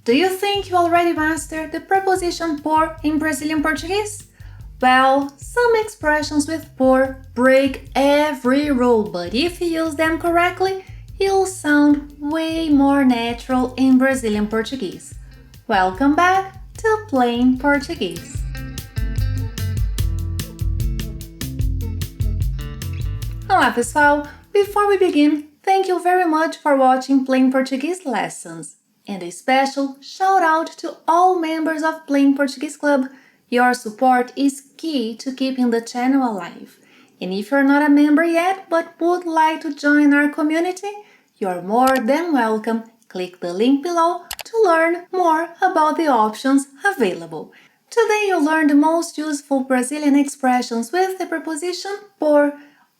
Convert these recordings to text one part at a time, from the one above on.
Do you think you already mastered the preposition por in Brazilian Portuguese? Well, some expressions with por break every rule, but if you use them correctly, you'll sound way more natural in Brazilian Portuguese. Welcome back to Plain Portuguese. Olá pessoal! Before we begin, thank you very much for watching Plain Portuguese lessons. And a special shout out to all members of Plain Portuguese Club. Your support is key to keeping the channel alive. And if you're not a member yet but would like to join our community, you're more than welcome. Click the link below to learn more about the options available. Today you'll learn the most useful Brazilian expressions with the preposition por,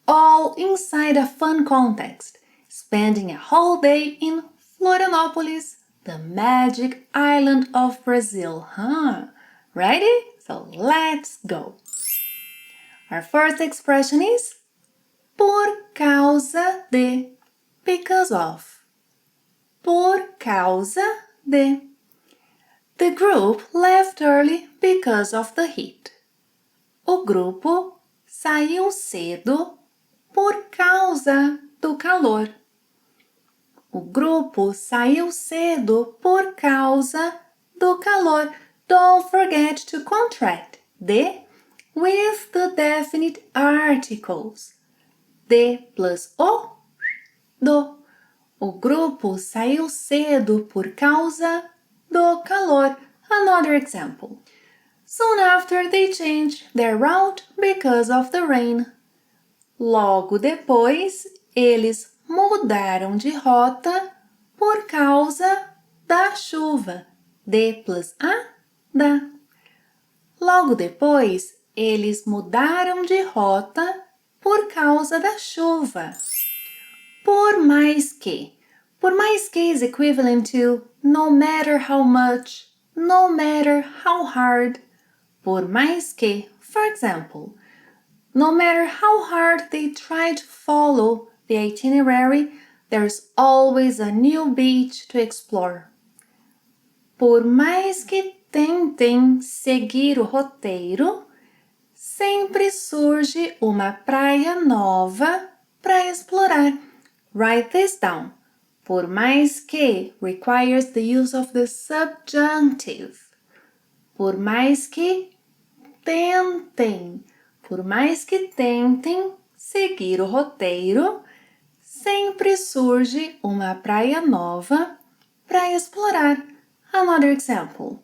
all inside a fun context, spending a whole day in Florianópolis, the magic island of Brazil, huh? Ready? So let's go! Our first expression is por causa de, because of. Por causa de. The group left early because of the heat. O grupo saiu cedo por causa do calor. O grupo saiu cedo por causa do calor. Don't forget to contract de with the definite articles. De plus o, do. O grupo saiu cedo por causa do calor. Another example. Soon after they changed their route because of the rain. Logo depois, eles mudaram de rota por causa da chuva. De plus a, da. Logo depois, eles mudaram de rota por causa da chuva. Por mais que. Por mais que is equivalent to no matter how much, no matter how hard. Por mais que, for example, no matter how hard they try to follow the itinerary, there's always a new beach to explore. Por mais que tentem seguir o roteiro, sempre surge uma praia nova para explorar. Write this down. Por mais que requires the use of the subjunctive. Por mais que tentem. Por mais que tentem seguir o roteiro, sempre surge uma praia nova para explorar. Another example.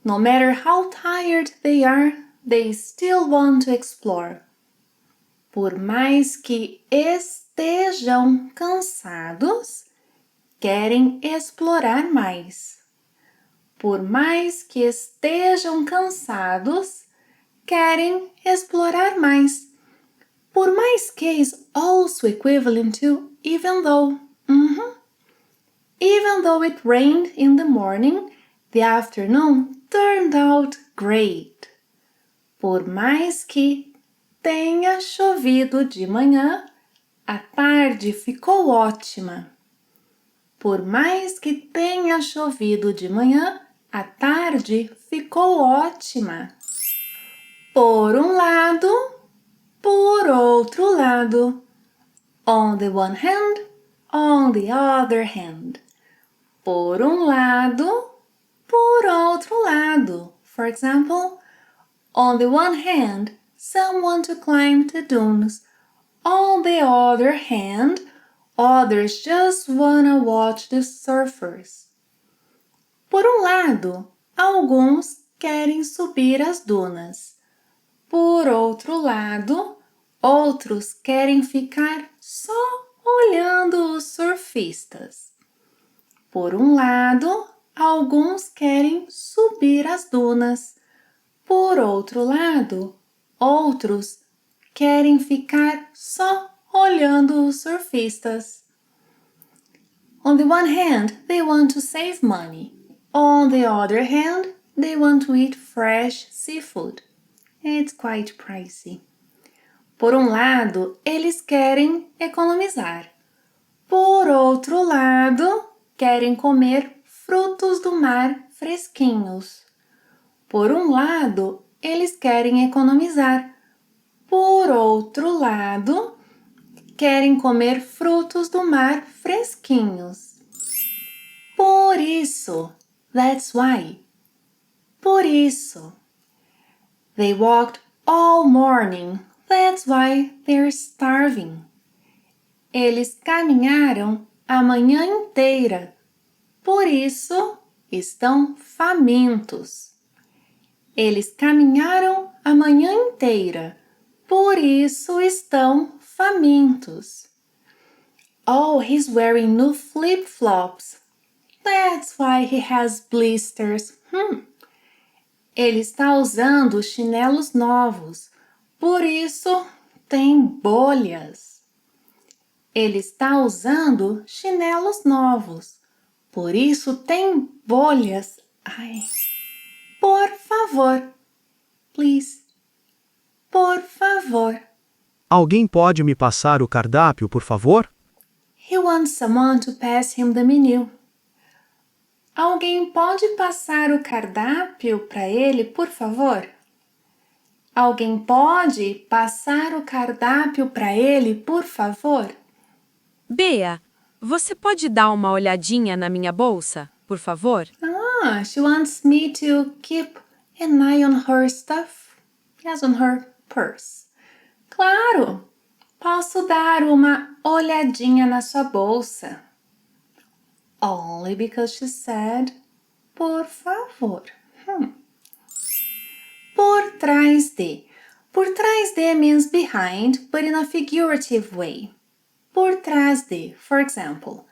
No matter how tired they are, they still want to explore. Por mais que estejam cansados, querem explorar mais. Por mais que estejam cansados, querem explorar mais. Por mais que is also equivalent to even though. Even though it rained in the morning, the afternoon turned out great. Por mais que tenha chovido de manhã, a tarde ficou ótima. Por mais que tenha chovido de manhã, a tarde ficou ótima. Por lado, por outro lado. On the one hand, on the other hand. Por lado, por outro lado. For example, on the one hand, some want to climb the dunes. On the other hand, others just wanna watch the surfers. Por lado, alguns querem subir as dunas. Por outro lado, outros querem ficar só olhando os surfistas. Por lado, alguns querem subir as dunas. Por outro lado, outros querem ficar só olhando os surfistas. On the one hand, they want to save money. On the other hand, they want to eat fresh seafood. It's quite pricey. Por lado, eles querem economizar. Por outro lado, querem comer frutos do mar fresquinhos. Por um lado, eles querem economizar. Por outro lado, querem comer frutos do mar fresquinhos. Por isso, that's why. Por isso. They walked all morning, that's why they're starving. Eles caminharam a manhã inteira, por isso estão famintos. Eles caminharam a manhã inteira, por isso estão famintos. Oh, he's wearing new flip-flops. That's why he has blisters. Ele está usando chinelos novos, por isso tem bolhas. Ele está usando chinelos novos, por isso tem bolhas. Ai. Por favor. Please. Por favor. Alguém pode me passar o cardápio, por favor? He wants someone to pass him the menu. Alguém pode passar o cardápio para ele, por favor? Alguém pode passar o cardápio para ele, por favor? Bea, você pode dar uma olhadinha na minha bolsa, por favor? Ah, she wants me to keep an eye on her stuff. Yes, on her purse. Claro! Posso dar uma olhadinha na sua bolsa. Only because she said, por favor. Por trás de. Por trás de means behind, but in a figurative way. Por trás de, for example,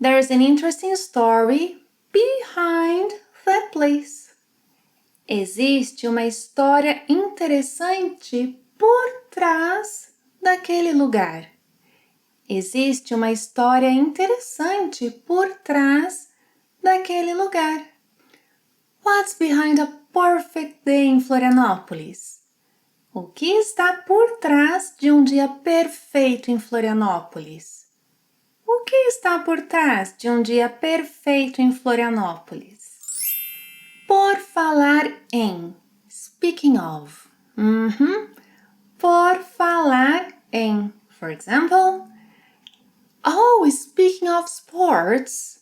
there's an interesting story behind that place. Existe uma história interessante por trás daquele lugar. Existe uma história interessante por trás daquele lugar. What's behind a perfect day in Florianópolis? O que está por trás de um dia perfeito em Florianópolis? O que está por trás de um dia perfeito em Florianópolis? Por falar em. Speaking of. Por falar em. For example. Oh, speaking of sports.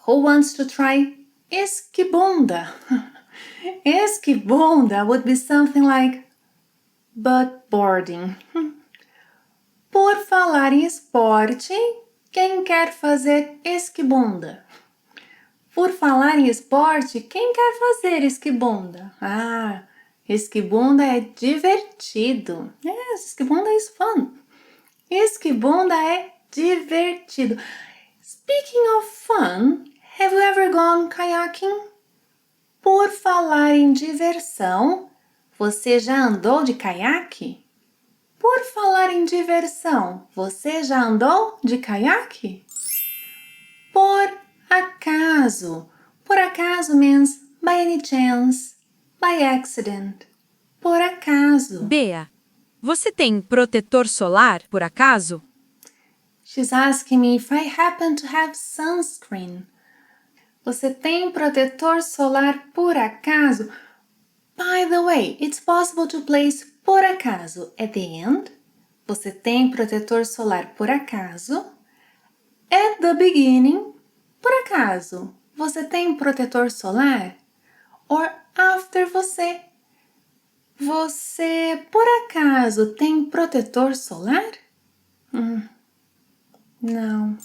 Who wants to try esquibunda? Esquibunda would be something like buttboarding. Por falar em esporte, quem quer fazer esquibunda? Por falar em esporte, quem quer fazer esquibunda? Ah, esquibunda é divertido. Yes, esquibunda is fun. Esquibunda é divertido. Speaking of fun, have you ever gone kayaking? Por falar em diversão, você já andou de caiaque? Por falar em diversão, você já andou de caiaque? Por acaso. Por acaso means by any chance, by accident. Por acaso. Bea, você tem protetor solar, por acaso? She's asking me if I happen to have sunscreen. Você tem protetor solar por acaso? By the way, it's possible to place por acaso at the end. Você tem protetor solar por acaso? At the beginning, por acaso, você tem protetor solar? Or after você. Você, por acaso, tem protetor solar? Não.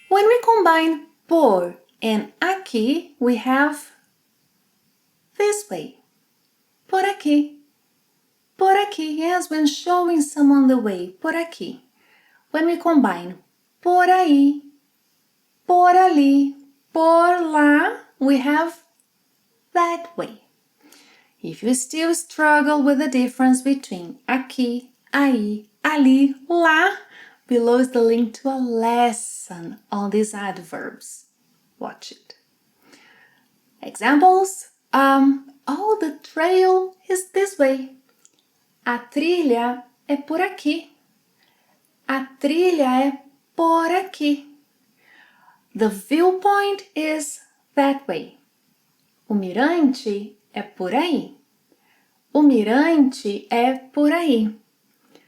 When we combine por and aqui, we have this way. Por aqui. Por aqui, yes, when showing someone the way. Por aqui. When we combine por aí, por ali, por lá, we have that way. If you still struggle with the difference between aqui, aí, ali, lá, below is the link to a lesson on these adverbs. Watch it. Examples. Oh, the trail is this way. A trilha é por aqui. A trilha é por aqui. The viewpoint is that way. O mirante é por aí. O mirante é por aí.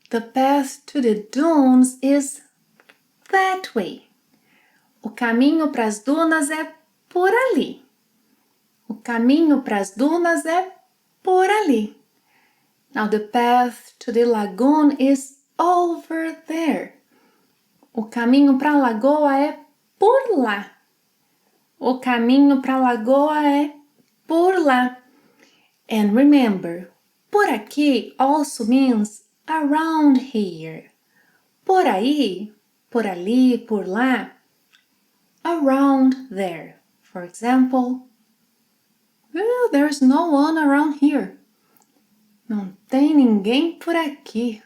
The path to the dunes is that way. O caminho para as dunas é por ali. O caminho para as dunas é por ali. Now the path to the lagoon is over there. O caminho para a lagoa é por lá. O caminho para a lagoa é por lá. And remember, por aqui also means around here. Por aí, por ali, por lá. Around there. For example, well, there's no one around here. Não tem ninguém por aqui.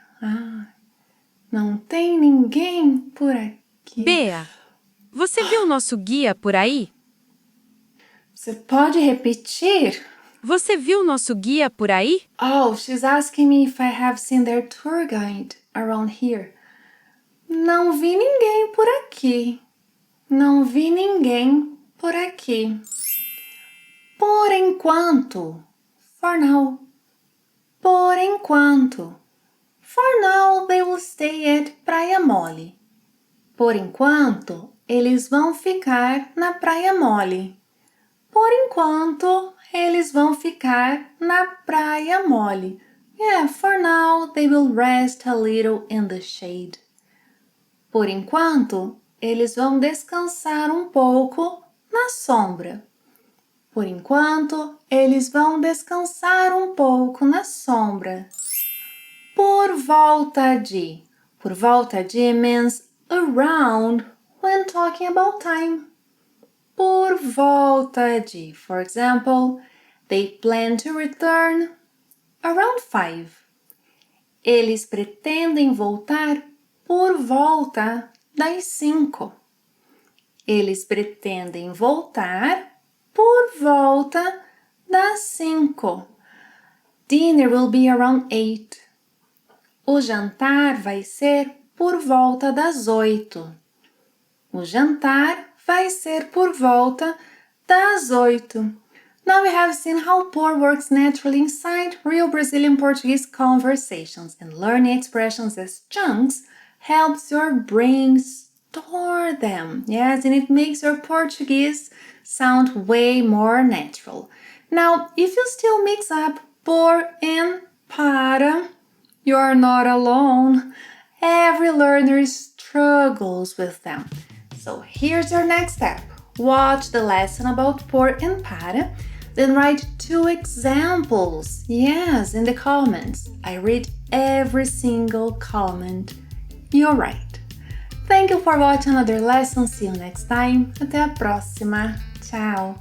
Não tem ninguém por aqui. Bea, você viu nosso guia por aí? Você pode repetir? Você viu nosso guia por aí? Oh, she's asking me if I have seen their tour guide around here. Não vi ninguém por aqui. Não vi ninguém por aqui. Por enquanto. For now. Por enquanto. For now, they will stay at Praia Mole. Por enquanto, eles vão ficar na Praia Mole. Por enquanto, eles vão ficar na Praia Mole. Yeah, for now, they will rest a little in the shade. Por enquanto, eles vão descansar um pouco na sombra. Por enquanto, eles vão descansar um pouco na sombra. Por volta de. Por volta de means around when talking about time. Por volta de. For example, they plan to return around 5. Eles pretendem voltar por volta das 5. Eles pretendem voltar por volta das 5. Dinner will be around 8. O jantar vai ser por volta das 8. O jantar vai ser por volta das 8. Now we have seen how por works naturally inside real Brazilian Portuguese conversations, and learning expressions as chunks helps your brain store them. Yes, and it makes your Portuguese sound way more natural. Now, if you still mix up por and para, you're not alone. Every learner struggles with them. So here's your next step. Watch the lesson about por and para, then write 2 examples. Yes, in the comments. I read every single comment. You're right. Thank you for watching another lesson. See you next time. Até a próxima. Tchau.